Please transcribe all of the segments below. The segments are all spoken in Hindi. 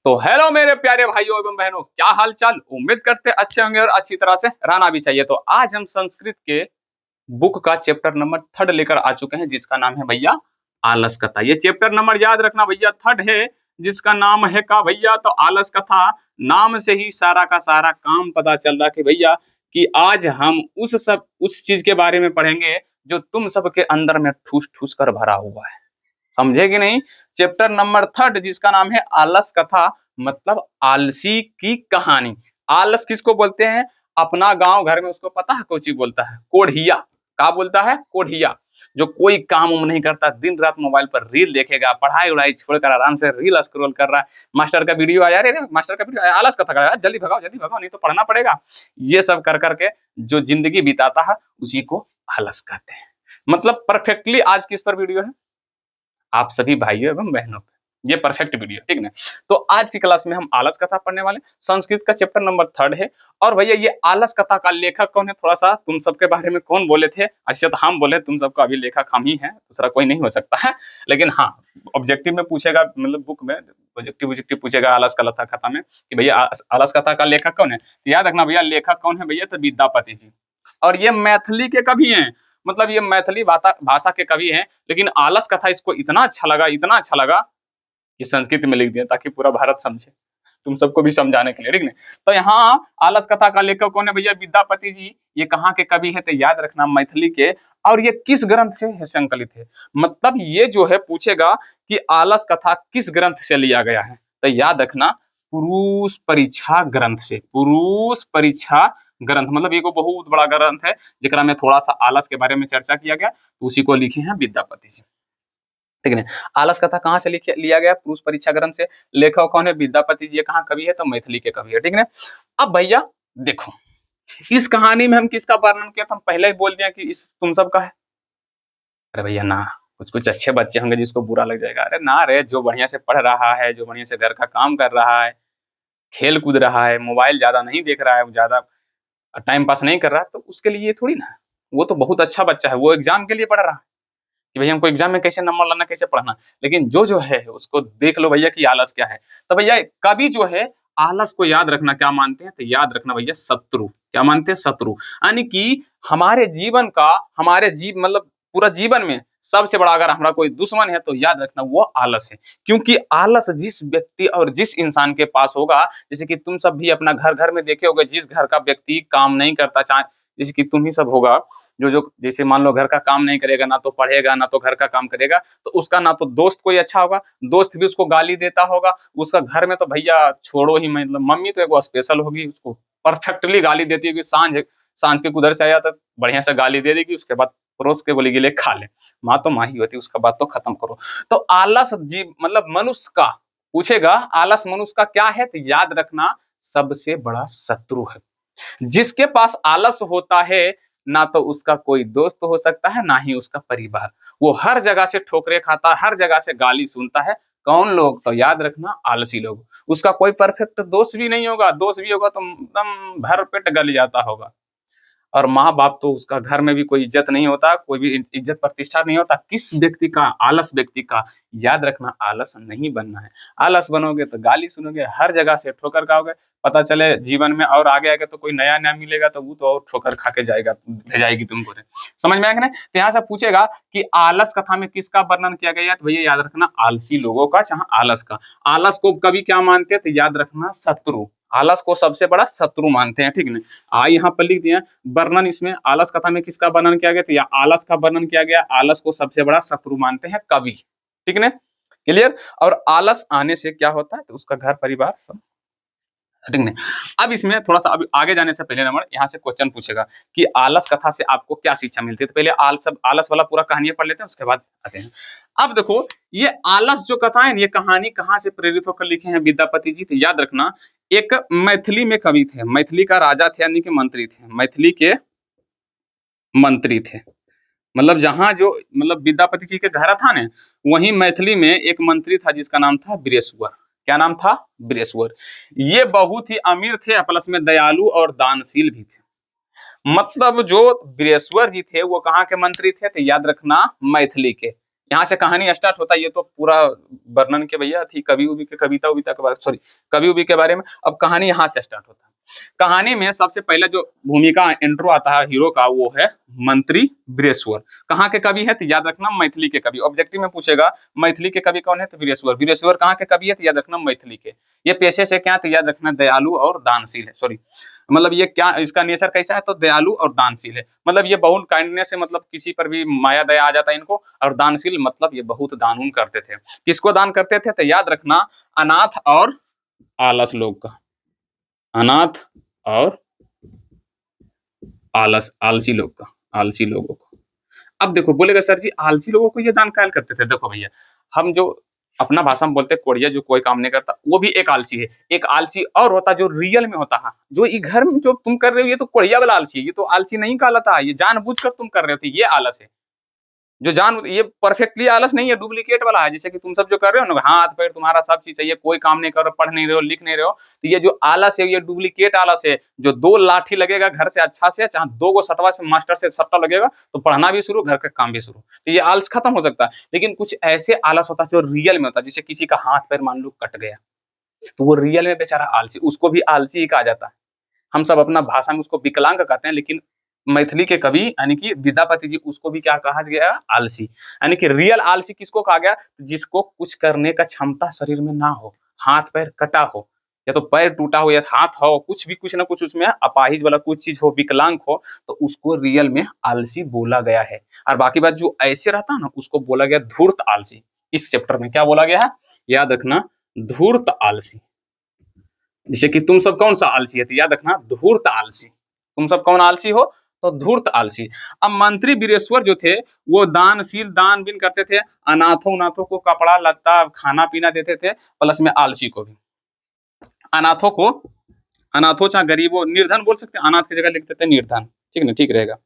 तो हेलो मेरे प्यारे भाइयों एवं बहनों, क्या हाल चाल। उम्मीद करते अच्छे होंगे और अच्छी तरह से रहना भी चाहिए। तो आज हम संस्कृत के बुक का चैप्टर नंबर 3 लेकर आ चुके हैं, जिसका नाम है भैया आलस कथा। ये चैप्टर नंबर याद रखना भैया 3 है, जिसका नाम है का भैया तो आलस कथा। नाम से ही सारा का सारा काम पता चल रहा कि भैया कि आज हम उस चीज के बारे में पढ़ेंगे जो तुम सबके अंदर में ठूस ठूस कर भरा हुआ है। समझे कि नहीं। चैप्टर नंबर 3 जिसका नाम है आलस कथा, मतलब आलसी की कहानी। आलस किसको बोलते हैं? अपना गांव घर में उसको पता है कोची बोलता है? कोढ़िया। क्या बोलता है? कोढ़िया। जो कोई काम उम नहीं करता, दिन रात मोबाइल पर रील देखेगा, पढ़ाई उड़ाई छोड़कर आराम से रील स्क्रॉल कर रहा है। मास्टर का वीडियो आया, रे मास्टर का वीडियो आया, आलस कथा कर रहा है, जल्दी भगाओ नहीं तो पढ़ना पड़ेगा। ये सब कर करके जो जिंदगी बिताता है उसी को आलस कहते हैं। मतलब परफेक्टली आज किस पर वीडियो है? आप सभी भाइयों एवं बहनों पे ये परफेक्ट वीडियो, ठीक ना। तो आज की क्लास में हम आलस कथा पढ़ने वाले। संस्कृत का चैप्टर नंबर 3 है। और भैया ये आलस कथा का लेखक कौन है? थोड़ा सा तुम सबके बारे में कौन बोले थे? अच्छा तो हम बोले, तुम सबका अभी लेखक हम ही हैं, दूसरा कोई नहीं हो सकता है। लेकिन हाँ, ऑब्जेक्टिव में पूछेगा, मतलब बुक में ऑब्जेक्टिव पूछेगा आलस कथा में कि भैया आलस कथा का लेखक कौन है। तो याद रखना भैया, लेखक कौन है भैया? तो विद्यापति जी। और ये मैथिली के कवि हैं, मतलब ये मैथिली भाषा के कवि हैं। लेकिन आलस कथा इसको इतना अच्छा लगा कि संस्कृत में लिख दिया ताकि पूरा भारत समझे, तुम सबको भी समझाने के लिए, ठीक है। तो यहाँ आलस कथा का लेखक कौन है भैया? विद्यापति जी। ये कहाँ के कवि है? तो याद रखना मैथिली के। और ये किस ग्रंथ से है संकलित है? मतलब ये जो है पूछेगा कि आलस कथा किस ग्रंथ से लिया गया है, तो याद रखना पुरुष परीक्षा ग्रंथ से। पुरुष परीक्षा ग्रंथ मतलब ये को बहुत बड़ा ग्रंथ है, जिकरा में थोड़ा सा आलस के बारे में चर्चा किया गया, तो उसी को लिखे हैं विद्यापति जी, ठीक है। आलस कथा कहाँ से लिया गया? पुरुष परीक्षा ग्रंथ से। लेखक कौन है? विद्यापति जी। कहाँ कवि है? तो मैथिली के कवि है, ठीक है। अब भैया देखो, इस कहानी में हम किसका वर्णन किया था? हम पहले ही बोल दिया कि इस तुम सबका है। अरे भैया ना, कुछ कुछ अच्छे बच्चे होंगे जिसको बुरा लग जाएगा। अरे ना रे, जो बढ़िया से पढ़ रहा है, जो बढ़िया से घर का काम कर रहा है, खेल कूद रहा है, मोबाइल ज्यादा नहीं देख रहा है, ज्यादा टाइम पास नहीं कर रहा, तो उसके लिए ये थोड़ी ना, वो तो बहुत अच्छा बच्चा है, वो एग्जाम के लिए पढ़ रहा है कि भैया हमको एग्जाम में कैसे नंबर लाना, कैसे पढ़ना। लेकिन जो है उसको देख लो भैया कि आलस क्या है। तो भैया कवि जो है आलस को याद रखना क्या मानते हैं? तो याद रखना भैया शत्रु। क्या मानते हैं? शत्रु। यानी कि हमारे जीवन का, मतलब पूरा जीवन में सबसे बड़ा अगर हमारा कोई दुश्मन है तो याद रखना वो आलस है। क्योंकि आलस जिस व्यक्ति और जिस इंसान के पास होगा, जैसे कि तुम सब भी अपना घर घर में देखे होगे, जिस घर का व्यक्ति काम नहीं करता, चाहे जैसे कि तुम ही सब होगा, जो जैसे मान लो घर का काम नहीं करेगा, ना तो पढ़ेगा ना तो घर का काम करेगा, तो उसका ना तो दोस्त कोई अच्छा होगा, दोस्त भी उसको गाली देता होगा। उसका घर में तो भैया छोड़ो ही, मतलब मम्मी तो एक स्पेशल होगी, उसको परफेक्टली गाली देती है कि सांझ सांझ के उधर से आया तो बढ़िया से गाली दे देगी, उसके बाद परोस के बोलेगी ले खा ले। माँ तो माँ ही होती है, उसका बात तो खत्म करो। तो आलस जी मतलब मनुष्य का, पूछेगा आलस मनुष्य का क्या है, तो याद रखना सबसे बड़ा शत्रु है। जिसके पास आलस होता है, ना तो उसका कोई दोस्त हो सकता है, ना ही उसका परिवार। वो हर जगह से ठोकरे खाता है, हर जगह से गाली सुनता है। कौन लोग? तो याद रखना आलसी लोग। उसका कोई परफेक्ट दोस्त भी नहीं होगा, दोस्त भी होगा तो एकदम भर पेट गल जाता होगा। और माँ बाप तो उसका घर में भी कोई इज्जत नहीं होता, कोई भी इज्जत प्रतिष्ठा नहीं होता। किस व्यक्ति का? आलस व्यक्ति का। याद रखना आलस नहीं बनना है। आलस बनोगे तो गाली सुनोगे, हर जगह से ठोकर खाओगे। पता चले जीवन में और आगे आगे तो कोई नया नया मिलेगा तो वो तो और ठोकर खा के ले जाएगी तुमको। समझ में आएगा ना। तो यहाँ से पूछेगा कि आलस कथा में किसका वर्णन किया गया, तो भैया याद रखना आलसी लोगों का, चाहे आलस का। आलस को कभी क्या मानते हैं? तो याद रखना शत्रु। आलस को सबसे बड़ा शत्रु मानते हैं, ठीक है। यहाँ पर लिख दिया वर्णन, इसमें आलस कथा में किसका वर्णन किया गया? तो या आलस का वर्णन किया गया। आलस को सबसे बड़ा शत्रु मानते हैं कवि, ठीक है। क्लियर। और आलस आने से क्या होता है? तो उसका घर परिवार सब, ठीक है। अब इसमें थोड़ा सा अभी आगे जाने से पहले नंबर यहाँ से क्वेश्चन पूछेगा कि आलस कथा से आपको क्या शिक्षा मिलती है। तो पहले आलस वाला पूरा कहानी पढ़ लेते हैं, उसके बाद आते हैं। अब देखो, ये आलस जो कथा है, ये कहानी कहाँ से प्रेरित होकर लिखे हैं विद्यापति जी? तो याद रखना एक मैथिली में कवि थे, मैथिली का राजा थे, यानी कि मंत्री थे, मैथिली के मंत्री थे। मतलब जहाँ जो मतलब विद्यापति जी के घर था ना, वहीं मैथिली में एक मंत्री था जिसका नाम था वीरेश्वर। क्या नाम था? वीरेश्वर। ये बहुत ही अमीर थे, प्लस में दयालु और दानशील भी थे। मतलब जो वीरेश्वर जी थे वो कहाँ के मंत्री थे? तो याद रखना मैथिली के। यहाँ से कहानी स्टार्ट होता है। ये तो पूरा वर्णन के भैया थी कवि उवि के, कविता उविता के बारे, सॉरी कवि उवि के बारे में। अब कहानी यहाँ से स्टार्ट होता है। कहानी में सबसे पहले जो भूमिका इंट्रो आता है हीरो का, वो है मंत्री वीरेश्वर। कहाँ के कवि है तो याद रखना मैथिली के कवि। ऑब्जेक्टिव में पूछेगा मैथिली के कवि कौन है तो वीरेश्वर। वीरेश्वर कहाँ के कवि है तो याद रखना मैथिली के। ये पेशे से क्या तो याद रखना दयालु और दानशील है। सॉरी मतलब ये क्या, इसका नेचर कैसा है तो दयालु और दानशील है। मतलब ये बहुत काइंडनेस है, मतलब किसी पर भी माया दया आ जाता है इनको। और दानशील मतलब ये बहुत दान उन करते थे। किसको दान करते थे तो याद रखना अनाथ और आलस लोग का। अनाथ और आलसी लोग का, आलसी लोगों को। अब देखो बोलेगा सर जी आलसी लोगों को ये दान काहे करते थे। देखो भैया हम जो अपना भाषा में बोलते हैं कोढ़िया, जो कोई काम नहीं करता, वो भी एक आलसी है। एक आलसी और होता जो रियल में होता है, जो ये घर में जो तुम कर रहे हो ये तो कोढ़िया वाला आलसी है। ये तो आलसी नहीं कहलाता है, ये जानबूझकर तुम कर रहे हो, ये आलस है। जो जान ये परफेक्टली आलस नहीं है, डुप्लीकेट वाला है। जैसे कि तुम सब जो कर रहे हो ना, हाथ पैर तुम्हारा सब चीज चाहिए, कोई काम नहीं कर रहे, पढ़ नहीं रहे हो, लिख नहीं रहे हो, तो ये जो आलस है ये डुप्लीकेट आलस है। जो दो लाठी लगेगा घर से अच्छा से, चाहे दो गो सटवा से मास्टर से सट्टा लगेगा तो पढ़ना भी शुरू, घर का काम भी शुरू, तो ये आलस खत्म हो सकता है। लेकिन कुछ ऐसे आलस होता है जो रियल में होता है। जैसे किसी का हाथ पैर मान लो कट गया, तो वो रियल में बेचारा आलसी, उसको भी आलसी ही कहा जाता है। हम सब अपना भाषा में उसको विकलांग कहते हैं, लेकिन मैथिली के कवि यानी कि विद्यापति जी उसको भी क्या कहा गया, आलसी। यानी कि रियल आलसी किसको कहा गया, जिसको कुछ करने का क्षमता शरीर में ना हो, हाथ पैर कटा हो, या तो पैर टूटा हो या हाथ हो, कुछ भी कुछ ना कुछ उसमें अपाहिज वाला कुछ चीज हो, विकलांग हो, तो उसको रियल में आलसी बोला गया है। और बाकी बात जो ऐसे रहता है ना, उसको बोला गया धूर्त आलसी। इस चैप्टर में क्या बोला गया है याद रखना, धूर्त आलसी। जैसे कि तुम सब कौन सा आलसी है तो याद रखना धूर्त आलसी। तुम सब कौन आलसी हो तो धूर्त आलसी। अब मंत्री वीरेश्वर जो थे वो दानशील, दान बीन करते थे, अनाथों उनाथों को कपड़ा लत्ता खाना पीना देते थे, प्लस में आलसी को भी। अनाथों को, अनाथों चाहे गरीबों, निर्धन बोल सकते हैं, अनाथ की जगह लिख देते हैं निर्धन, ठीक ना, ठीक रहेगा।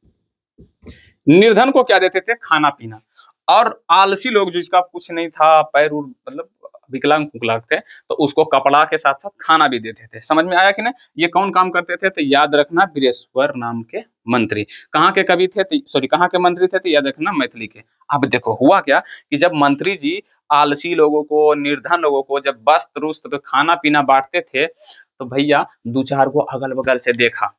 निर्धन को क्या देते थे, खाना पीना। और आलसी लोग जिसका कुछ नहीं था, पैर मतलब विकलांग विकलांग थे, तो उसको कपड़ा के साथ साथ खाना भी देते थे। समझ में आया कि नहीं। ये कौन काम करते थे तो याद रखना वीरेश्वर नाम के मंत्री। कहाँ के कवि थे, सॉरी कहाँ के मंत्री थे तो याद रखना मैथिली के। अब देखो हुआ क्या कि जब मंत्री जी आलसी लोगों को, निर्धन लोगों को जब वस्त्र उस्त्र खाना पीना बांटते थे, तो भैया दो चार को अगल बगल से देखा,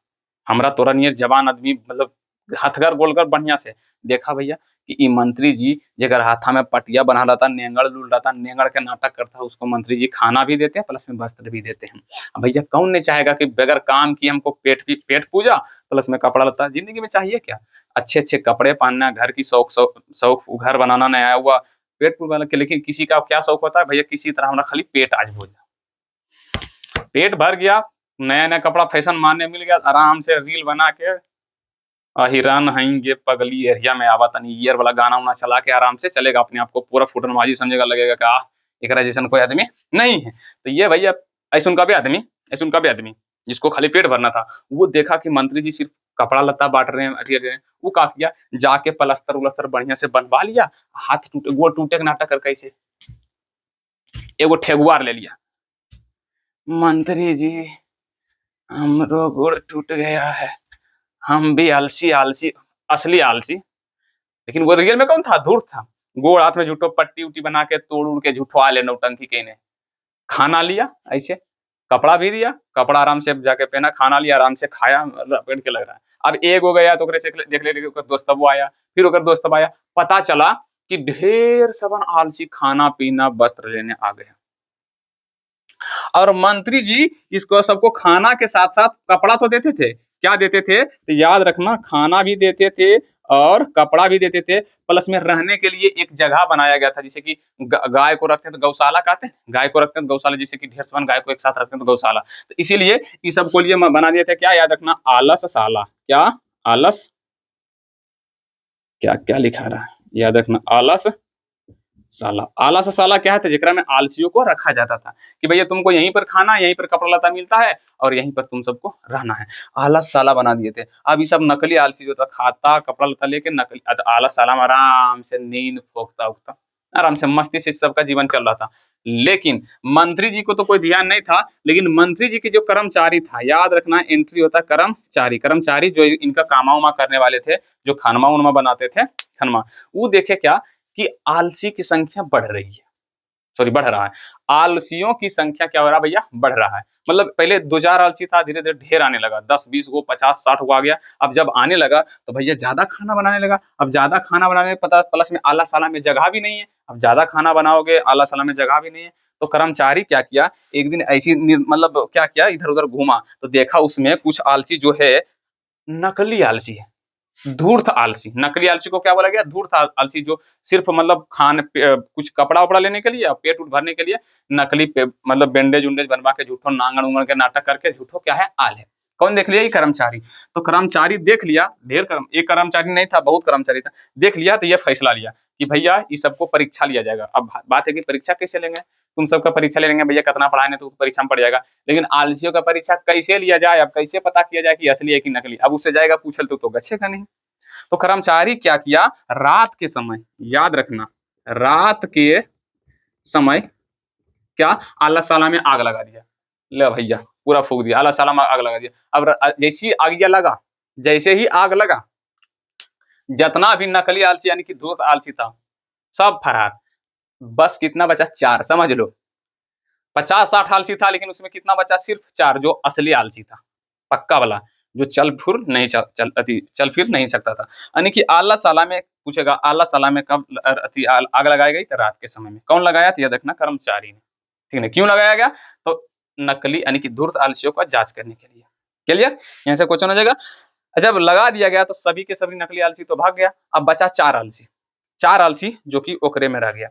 हमरा तोरा नियर जवान आदमी, मतलब हथगर बोलकर बढ़िया से देखा भैया कि ये मंत्री जी जगह हाथा में पटिया बना रहता, नेंगड़ लूल रहता, नेंगड़ के नाटक करता है, उसको मंत्री जी खाना भी देते हैं प्लस में वस्त्र भी देते हैं। अब भैया कौन नहीं चाहेगा कि बगैर काम की हमको पेट पूजा प्लस में कपड़ा लता। जिंदगी में चाहिए क्या, अच्छे अच्छे कपड़े पहनना, घर की शौक शौक घर बनाना नहीं आया हुआ, पेट पूजा के। लेकिन किसी का क्या शौक होता है भैया, किसी तरह हमारा खाली पेट आज हो जाए, पेट भर गया, नया नया कपड़ा फैशन मारने मिल गया, आराम से रील बना के अहिरान हईगे पगली एरिया में आवा तनी ईयर वाला गाना उना चला के आराम से चलेगा, अपने आप को पूरा फुटनबाजी समझेगा, लगेगा कि एक जैसन कोई आदमी नहीं है। तो ये भैया ऐसा उनका भी आदमी, ऐसा उनका भी आदमी जिसको खाली पेट भरना था, वो देखा कि मंत्री जी सिर्फ कपड़ा लत्ता बांट रहे हैं, वो का किया जाके प्लस्तर उलस्तर बढ़िया से बनवा लिया, हाथ टूटे गोड़ टूटे के नाटक कर कैसे एगो ठेगुआर ले लिया, मंत्री जी हमरो गोड़ टूट गया है, हम भी आलसी आलसी, असली आलसी। लेकिन वो रियल में कौन था, धूर्त था। गोड़ हाथ में झूठो पट्टी उट्टी बना के तोड़ उड़ के झूठवा ले नौटंकी के ने। खाना लिया ऐसे, कपड़ा भी दिया, कपड़ा आराम से जाके पहना, खाना लिया आराम से खाया, लपेट के लग रहा है। अब एक हो गया तो ओकरे से देख ले दोस्त वो आया, फिर ओकर दोस्त आया, पता चला कि ढेर सबन आलसी खाना पीना वस्त्र लेने आ गए। और मंत्री जी इसको सबको खाना के साथ साथ कपड़ा तो देते थे, क्या देते थे तो याद रखना खाना भी देते थे और कपड़ा भी देते थे, प्लस में रहने के लिए एक जगह बनाया गया था। जैसे कि गाय को रखते हैं तो गौशाला कहते हैं, गाय को रखते हैं तो गौशाला, जैसे कि ढेर सारी गाय को एक साथ रखते हैं तो गौशाला, तो इसीलिए इस सब को लिए बना दिए थे। क्या याद रखना, आलसशाला। क्या आलस, क्या क्या लिखा रहा है याद रखना, आलस साला। आलस साला क्या है तो जेकरा में आलसियों को रखा जाता था कि भैया तुमको यहीं पर खाना, यहीं पर कपड़ा लता मिलता है और यहीं पर तुम सबको रहना है। आलस साला बना दिए थे। अब ये सब नकली आलसी जो था, खाता कपड़ा लता लेके नकली आलस साला में आराम से नींद फोकता उगता, आराम से मस्ती से सबका जीवन चल रहा था। लेकिन मंत्री जी को तो कोई ध्यान नहीं था। लेकिन मंत्री जी के जो कर्मचारी था, याद रखना एंट्री होता कर्मचारी, कर्मचारी जो इनका कामा उमा करने वाले थे, जो खनमा उनमा बनाते थे, खनमा, वो देखे क्या कि आलसी की संख्या बढ़ रही है, सॉरी बढ़ रहा है, आलसियों की संख्या क्या हो रहा है भैया, बढ़ रहा है। मतलब पहले 2-4 आलसी था, धीरे धीरे ढेर आने लगा, 10-20 गो 50-60 गो आ गया। अब जब आने लगा तो भैया ज्यादा खाना बनाने लगा। अब ज्यादा खाना बनाने में पता प्लस में आला साला में जगह भी नहीं है। अब ज्यादा खाना बनाओगे, आला साला में जगह भी नहीं है, तो कर्मचारी क्या किया, एक दिन ऐसी मतलब क्या किया, इधर उधर घूमा तो देखा उसमें कुछ आलसी जो है नकली आलसी है, धूर्त आलसी। नकली आलसी को क्या बोला गया, धूर्त आलसी, जो सिर्फ मतलब कुछ कपड़ा उपड़ा लेने के लिए और पेट उठ भरने के लिए नकली मतलब बैंडेज उंडेज बनवा के झूठो नांगण उंगण के नाटक करके झूठो क्या है, आल है। कौन देख लिया, ये कर्मचारी। तो कर्मचारी देख लिया, एक कर्मचारी नहीं था, बहुत कर्मचारी था, देख लिया तो ये फैसला लिया कि भैया इस सबको परीक्षा लिया जाएगा। अब बात है कि परीक्षा कैसे लेंगे, तुम सबका परीक्षा ले लेंगे भैया, कितना पढ़ाने तो परीक्षा में पड़ जाएगा, लेकिन आलसियों का परीक्षा कैसे लिया जाए, अब कैसे पता किया जाए कि असली है कि नकली। अब उससे जाएगा पूछल तो गच्छेगा नहीं। तो कर्मचारी क्या किया, रात के समय, याद रखना, रात के समय क्या, आला साला में आग लगा दिया। ले भैया पूरा फूक दिया, आला साला में आग लगा दिया। अब जैसी आग लगा, जैसे ही आग लगा, जितना भी नकली आलसी यानी कि धूर्त आलसी था सब फरार। बस कितना बचा, 4, समझ लो 50-60 आलसी था, लेकिन उसमें कितना बचा, सिर्फ 4 जो असली आलसी था, पक्का वाला, जो चल फिर नहीं सकता था। यानी कि आला साला में पूछेगा, आला साला में कब आग लगाई गई, तो रात के समय में। कौन लगाया, तो यह देखना कर्मचारी ने, ठीक है। क्यों लगाया गया, तो नकली यानी कि धूर्त आलसियों का जांच करने के लिए। क्लियर, यहाँ से क्वेश्चन हो जाएगा। जब लगा दिया गया तो सभी के सभी नकली आलसी तो भाग गया, अब बचा 4 आलसी, 4 आलसी जो कि ओकरे में रह गया,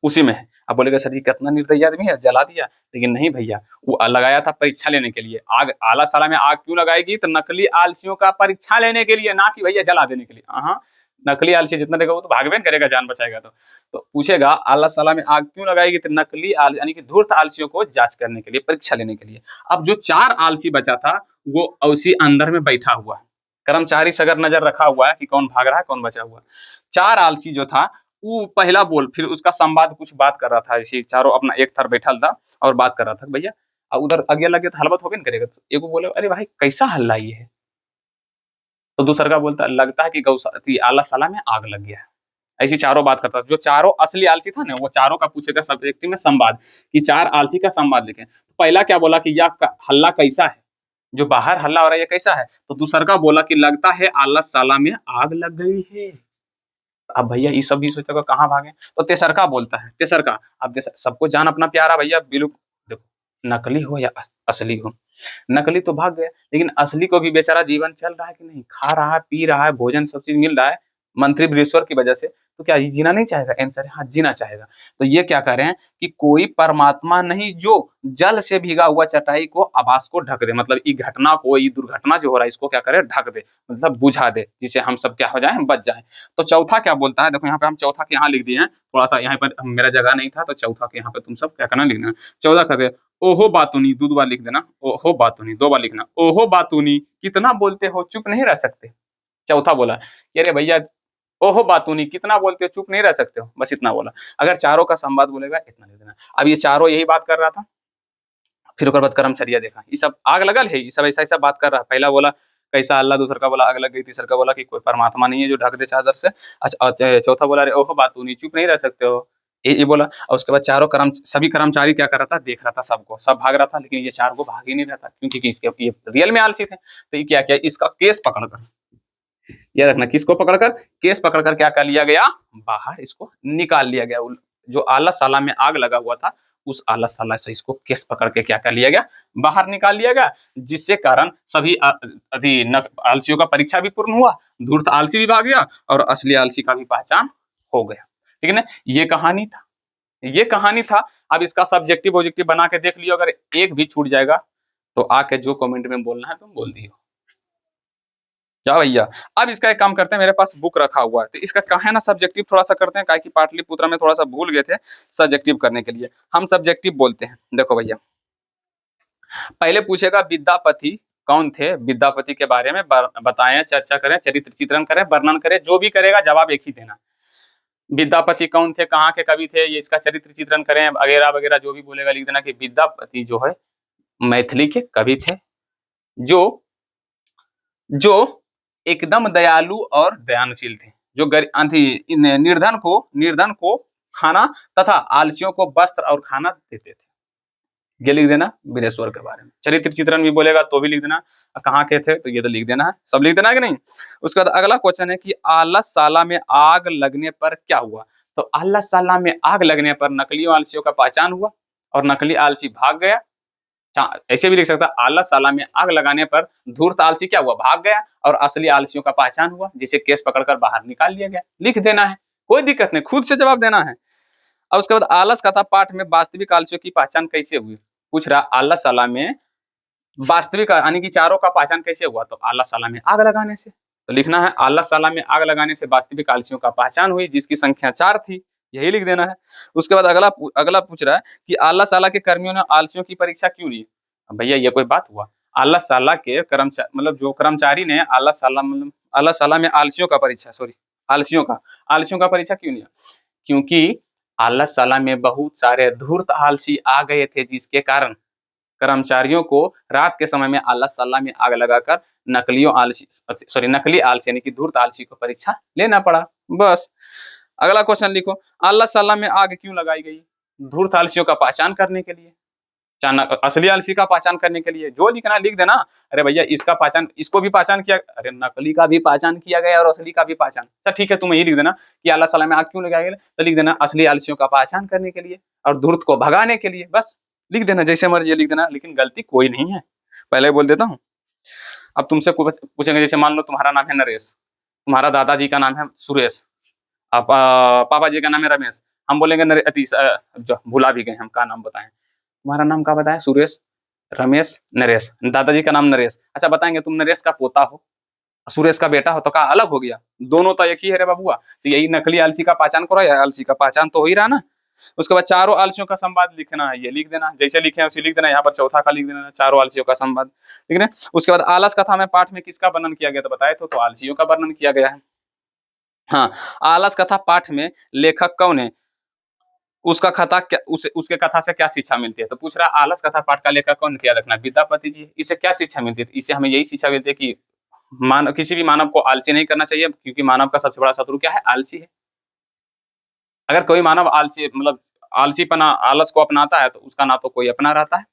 उसी में है। अब बोलेगा सर जी कितना निर्दयी आदमी है, जला दिया। लेकिन नहीं भैया, वो लगाया था परीक्षा लेने के लिए। आग, आला साला में आग क्यों लगाएगी, तो नकली आलसियों का परीक्षा लेने के लिए, ना कि भैया जला देने के लिए। हाँ, नकली आलसी जितना देगा वो तो भागबे करेगा, जान बचाएगा। तो पूछेगा आला साला में आग क्यों लगाएगी, तो नकली यानी कि धूर्त आलसियों को जांच करने के लिए, परीक्षा लेने के लिए। अब जो 4 आलसी बचा था वो उसी अंदर में बैठा हुआ है, कर्मचारी सगर नजर रखा हुआ है कि कौन भाग रहा है, कौन बचा हुआ। 4 आलसी जो था वो पहला बोल, फिर उसका संवाद कुछ बात कर रहा था, ऐसे चारों अपना एक थर बैठल था और बात कर रहा था भैया। अब उधर आगे लगे तो हलबत होबे न करेगा। तो एगो बोले अरे भाई कैसा हल्ला ये है, तो दूसरा का बोलता लगता है कि आला साला में आग लग गया है। ऐसी चारों बात करता था। जो चारों असली आलसी था ना, वो चारों का पूछेगा सब्जेक्टिव में संवाद, कि 4 आलसी का संवाद लिखे। तो पहला क्या बोला कि यह हल्ला कैसा है, जो बाहर हल्ला हो रहा है ये कैसा है। तो दूसरा का बोला कि लगता है आला साला में आग लग गई है। अब भैया ये सब भी सोचेगा कहाँ भागे, तो तेसरका बोलता है, तेसरका। अब सबको जान अपना प्यारा भैया, बिल्कुल देखो, नकली हो या असली हो, नकली तो भाग गया, लेकिन असली को भी बेचारा जीवन चल रहा है कि नहीं, खा रहा है, पी रहा है, भोजन सब चीज मिल रहा है मंत्री बृहस्पति की वजह से। तो क्या ये जीना नहीं चाहेगा, आंसर है हाँ, जीना चाहेगा। तो ये क्या कह रहे हैं कि कोई परमात्मा नहीं जो जल से भीगा हुआ चटाई को, आवास को ढक दे, मतलब ये घटना को, ये दुर्घटना जो हो रहा है इसको क्या करे, ढक दे, मतलब बुझा दे, जिसे हम सब क्या हो जाए, बच जाए। तो चौथा क्या बोलता है, देखो यहाँ पे हम चौथा के यहाँ लिख दिए हैं, थोड़ा सा यहाँ पर मेरा जगह नहीं था, तो चौथा के यहाँ पे तुम सब क्या करना, लिखना। 14 कर दे, ओहो बातूनी, 2 बार लिख देना, ओहो बातूनी 2 बार लिखना, ओहो बातूनी कितना बोलते हो, चुप नहीं रह सकते। चौथा बोला कि अरे भैया ओहो बातूनी कितना बोलते हो, चुप नहीं रह सकते हो, बस इतना बोला। अगर चारों का संवाद बोलेगा इतना लिख देना। अब ये चारों यही बात कर रहा था, फिर ओकर बाद कर्मचारिया देखा ये सब आग लगल है, ये सब ऐसा ऐसा बात कर रहा है। पहला बोला कैसा अल्लाह, दूसरा का बोला आग लग गई, तीसरा का बोला कि कोई परमात्मा नहीं है जो ढक दे चादर से। अच्छा, चौथा बोला अरे ओहो बातूनी चुप नहीं रह सकते हो, ये बोला। और उसके बाद चारों सभी कर्मचारी क्या कर रहा था, देख रहा था सबको, सब भाग रहा था, लेकिन ये 4 को भाग ही नहीं रहा था, क्योंकि इसके ये रियल में आलसी थे। तो ये क्या किया, इसका केस पकड़कर, याद रखना, किसको पकड़कर, केस पकड़कर क्या कर लिया गया, बाहर इसको निकाल लिया गया। जो आला साला में आग लगा हुआ था, उस आला साला से इसको केस पकड़ के क्या कर लिया गया, बाहर निकाल लिया गया, जिससे कारण सभी आलसियों का परीक्षा भी पूर्ण हुआ, धूर्त आलसी भी भाग गया और असली आलसी का भी पहचान हो गया। ठीक है ना, ये कहानी था, ये कहानी था। अब इसका सब्जेक्टिव ऑब्जेक्टिव बना के देख लियो, अगर एक भी छूट जाएगा तो आके जो कमेंट में बोलना है तुम बोल दियो, क्या भैया। अब इसका एक काम करते हैं, मेरे पास बुक रखा हुआ है, तो इसका कहा है ना सब्जेक्टिव थोड़ा सा करते हैं, काहे कि पाटलिपुत्र में थोड़ा सा भूल गए थे सब्जेक्टिव करने के लिए, हम सब्जेक्टिव बोलते हैं। देखो भैया, पहले पूछेगा विद्यापति कौन थे, विद्यापति के बारे में बताएं, चर्चा करें, चरित्र चित्रण करें, वर्णन करें, जो भी करेगा जवाब एक ही देना। विद्यापति कौन थे, कहाँ के कवि थे, ये इसका चरित्र चित्रण करें वगैरह वगैरह, जो भी बोलेगा लिख देना कि विद्यापति जो है मैथिली के कवि थे, जो एकदम दयालु और दयानशील थे, जो निर्धन को खाना तथा आलसियों को वस्त्र और खाना देते थे। ये लिख देना बिदेश्वर के बारे में। चरित्र चित्रण भी बोलेगा तो भी लिख देना, कहाँ के थे तो ये तो लिख देना है, सब लिख देना है कि नहीं। उसके बाद अगला क्वेश्चन है कि आलसशाला में आग लगने पर क्या हुआ। तो आलसशाला में आग लगने पर नकलियों आलसियों का पहचान हुआ और नकली आलसी भाग गया। ऐसे भी लिख सकता है, आलसशाला में आग लगाने पर धूर्त आलसी क्या हुआ, भाग गया, और असली आलसियों का पहचान हुआ, जिसे केस पकड़कर बाहर निकाल लिया गया। लिख देना है, कोई दिक्कत नहीं, खुद से जवाब देना है। अब उसके बाद आलस कथा पाठ में वास्तविक आलसियों की पहचान कैसे हुई। पूछ रहा आलसशाला में वास्तविक यानी कि चारों का पहचान कैसे हुआ। तो आलसशाला में आग लगाने से। तो लिखना है आलसशाला में आग लगाने से वास्तविक आलसियों का पहचान हुई, जिसकी संख्या 4 थी, यही लिख देना है। उसके बाद अगला पूछ रहा है कि आलसशाला के कर्मियों ने आलसियों की परीक्षा क्यों ली। भैया ये कोई बात हुआ, आलसशाला के कर्मचारी मतलब जो कर्मचारी ने आलसशाला में आलसियों का परीक्षा क्यों लिया। क्योंकि आलसशाला में बहुत सारे धूर्त आलसी आ गए थे, जिसके कारण कर्मचारियों को रात के समय में आलसशाला में आग लगाकर नकली आलसी यानी कि धूर्त आलसी को परीक्षा लेना पड़ा। बस अगला क्वेश्चन लिखो, आलसशाला में आग क्यों लगाई गई। धूर्त आलसियों का पहचान करने के लिए, असली आलसी का पहचान करने के लिए। जो लिखना लिख देना। अरे भैया इसको भी पहचान किया, अरे नकली का भी पहचान किया गया और असली का भी पहचान। अच्छा ठीक है, तुम यही लिख देना कि आलसशाला में आग क्यों लगाई गई, तो लिख देना असली आलसियों का पहचान करने के लिए और धूर्त को भगाने के लिए। बस लिख देना, जैसे मर्जी लिख देना, लेकिन गलती कोई नहीं है, पहले बोल देता हूँ। अब तुमसे पूछेंगे, जैसे मान लो तुम्हारा नाम है नरेश, तुम्हारा दादाजी का नाम है सुरेश, पापा जी का नाम है रमेश। हम बोलेंगे भुला भी गए हम का नाम बताएं। तुम्हारा नाम क्या बताया, सुरेश, रमेश, नरेश। दादाजी का नाम नरेश। अच्छा बताएंगे तुम नरेश का पोता हो, सुरेश का बेटा हो, तो क्या अलग हो गया। दोनों तो एक ही है रे बाबुआ। तो यही नकली आलसी का पहचान करो, या आलसी का पहचान तो हो ही रहा ना। उसके बाद चारों आलसियों का संवाद लिखना है, ये लिख देना, जैसे लिखे हैं उसे लिख देना। यहाँ पर चौथा का लिख देना, चारों आलसियों का संवाद, ठीक है। उसके बाद आलस कथा में पाठ में किसका वर्णन किया गया, तो बताए तो आलसियों का वर्णन किया गया है। हाँ, आलस कथा पाठ में लेखक कौन है, उसका कथा क्या, उसके कथा से क्या शिक्षा मिलती है। तो पूछ रहा आलस कथा पाठ का लेखक कौन, याद रखना विद्यापति जी। इसे क्या शिक्षा मिलती है, इसे हमें यही शिक्षा मिलती है कि किसी भी मानव को आलसी नहीं करना चाहिए, क्योंकि मानव का सबसे बड़ा शत्रु क्या है, आलसी है। अगर कोई मानव आलस को अपनाता है तो उसका ना तो कोई अपना रहता है,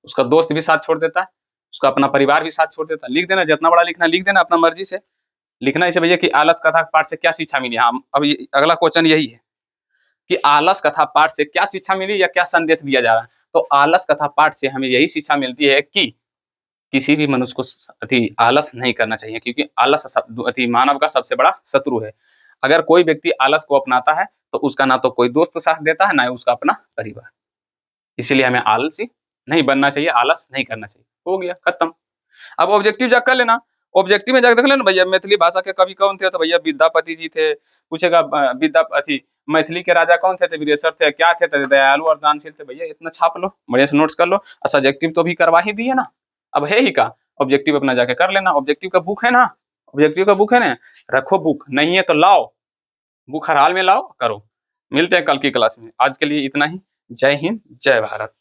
उसका दोस्त भी साथ छोड़ देता है, उसका अपना परिवार भी साथ छोड़ देता है। लिख देना, जितना बड़ा लिखना लिख देना, अपना मर्जी से लिखना। इसे भैया कि आलस कथा पाठ से क्या शिक्षा मिली। हाँ, अब अगला क्वेश्चन यही है कि आलस कथा पाठ से क्या शिक्षा मिली या क्या संदेश दिया जा रहा है। तो आलस कथा पाठ से हमें यही शिक्षा मिलती है कि किसी भी मनुष्य को आलस नहीं करना चाहिए, क्योंकि आलस मानव का सबसे बड़ा शत्रु है। अगर कोई व्यक्ति आलस को अपनाता है तो उसका ना तो कोई दोस्त साथ देता है, ना ही उसका अपना परिवार। इसीलिए हमें आलसी नहीं बनना चाहिए, आलस नहीं करना चाहिए। हो गया, खत्म। अब ऑब्जेक्टिव जा कर लेना, ऑब्जेक्टिव में जाकर देख लेना भैया मैथिली भाषा के कवि कौन थे। तो भैया विद्यापति जी थे। पूछेगा मैथिली के राजा कौन थे, तो वीरेश्वर थे। क्या थे, तो दयालु और दानशील थे। भैया इतना छाप लो, बढ़िया से नोट्स कर लो। सब्जेक्टिव तो भी करवा ही दिए ना, अब है ही का ऑब्जेक्टिव अपना जाके कर लेना। ऑब्जेक्टिव का बुक है ना, ऑब्जेक्टिव का बुक है ना, रखो बुक, नहीं है तो लाओ, बुक हर हाल में लाओ, करो। मिलते हैं कल की क्लास में। आज के लिए इतना ही। जय हिंद, जय भारत।